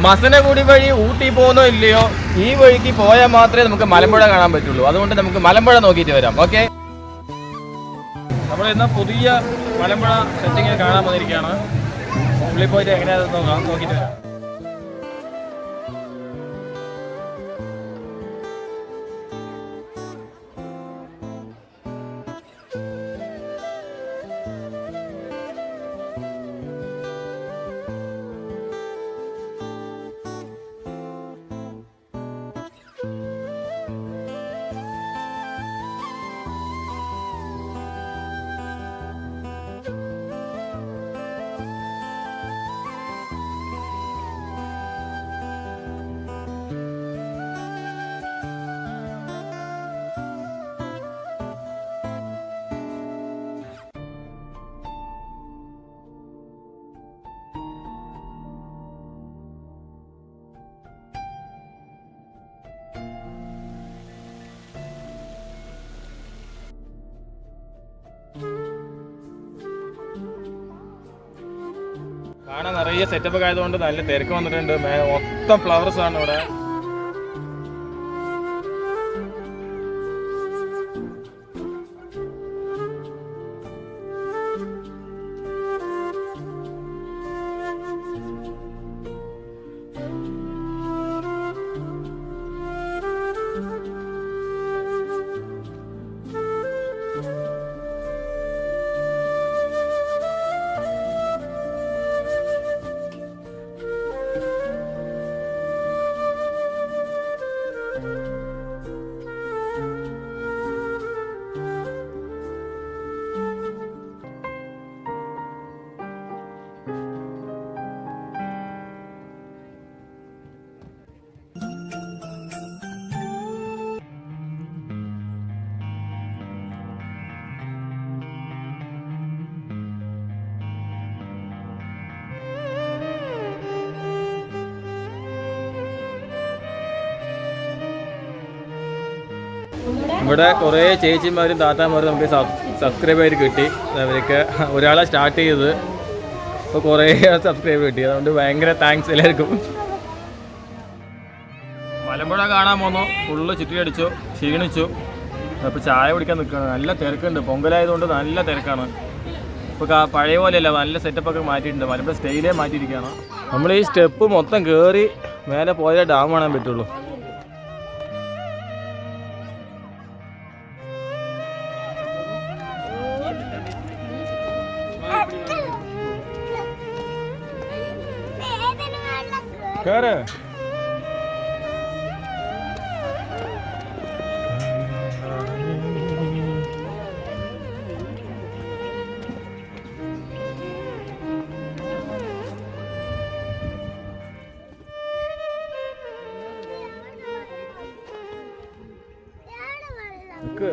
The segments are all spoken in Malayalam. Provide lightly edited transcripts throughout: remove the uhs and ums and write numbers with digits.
മസനഗുഡി വഴി ഊട്ടി പോകുന്നോ ഇല്ലയോ, ഈ വഴിക്ക് പോയാൽ മാത്രമേ നമുക്ക് മലമ്പുഴ കാണാൻ പറ്റുള്ളൂ. അതുകൊണ്ട് നമുക്ക് മലമ്പുഴ നോക്കിയിട്ട് വരാം. ഓക്കെ, നമ്മൾ ഇന്ന് പുതിയ മലമ്പുഴ സെറ്റിങ് കാണാൻ വന്നിരിക്കുകയാണ്. ഉള്ളിൽ പോയിട്ട് എങ്ങനെയാണെന്ന് നോക്കാം, നോക്കിയിട്ട് വരാം. കാണാൻ നിറയെ സെറ്റപ്പ് ഒക്കെ ആയതുകൊണ്ട് നല്ല തിരക്ക് വന്നിട്ടുണ്ട്. മൊത്തം ഫ്ലവേഴ്സ് ആണ് ഇവിടെ. ഇവിടെ കുറേ ചേച്ചിമാരും താത്താമാരും നമുക്ക് സബ്സ്ക്രൈബ് ചെയ്ത് കിട്ടി. അവർക്ക് ഒരാളെ സ്റ്റാർട്ട് ചെയ്തത് ഇപ്പോൾ കുറേ സബ്സ്ക്രൈബ് കിട്ടി. അതുകൊണ്ട് ഭയങ്കര താങ്ക്സ് എല്ലാവർക്കും. മലമ്പുഴ കാണാൻ പോന്നു, ഫുള്ള് ചുറ്റിയടിച്ചു, ക്ഷീണിച്ചു. അപ്പോൾ ചായ കുടിക്കാൻ നിൽക്കുകയാണ്. നല്ല തിരക്കുണ്ട്, പൊങ്കലായതുകൊണ്ട് നല്ല തിരക്കാണ്. ഇപ്പോൾ പഴയ പോലെയല്ല, നല്ല സെറ്റപ്പൊക്കെ മാറ്റിയിട്ടുണ്ട്. മലമ്പുഴ സ്റ്റൈലേ മാറ്റിയിരിക്കുകയാണ്. നമ്മൾ ഈ സ്റ്റെപ്പ് മൊത്തം കയറി മേലെ പോയാൽ ഡാം കാണാൻ പറ്റുള്ളൂ. കേറ്. നിക്ക്.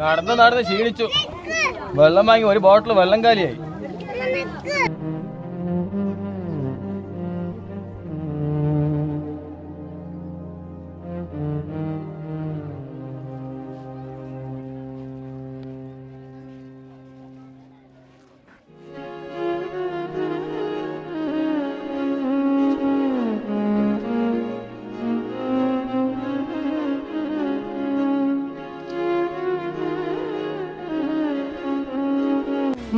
നടന്ന് ക്ഷീണിച്ചു. വെള്ളം വാങ്ങി ഒരു ബോട്ടിൽ വെള്ളം കാലിയായി.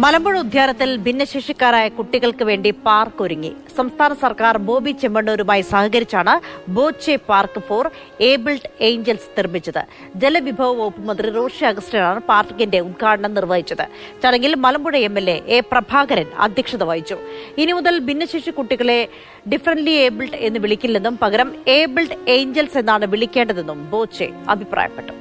മലമ്പുഴ ഉദ്യാനത്തിൽ ഭിന്നശേഷിക്കാരായ കുട്ടികൾക്ക് വേണ്ടി പാർക്ക് ഒരുങ്ങി. സംസ്ഥാന സർക്കാർ ബോബി ചെമ്മണ്ണൂരുമായി സഹകരിച്ചാണ് Boche park for abled angels നിർമ്മിച്ചത്. ജലവിഭവ വകുപ്പ് മന്ത്രി റോഷി അഗസ്റ്റിനാണ് പാർക്കിന്റെ ഉദ്ഘാടനം നിർവഹിച്ചത്. ചടങ്ങിൽ മലമ്പുഴ MLA A. പ്രഭാകരൻ അധ്യക്ഷത വഹിച്ചു. ഇനി മുതൽ ഭിന്നശേഷി കുട്ടികളെ ഡിഫറന്റ്ലി ഏബിൾഡ് എന്ന് വിളിക്കില്ലെന്നും പകരം ഏബിൾഡ് ഏഞ്ചൽസ് എന്നാണ് വിളിക്കേണ്ടതെന്നും ബോച്ചെ അഭിപ്രായപ്പെട്ടു.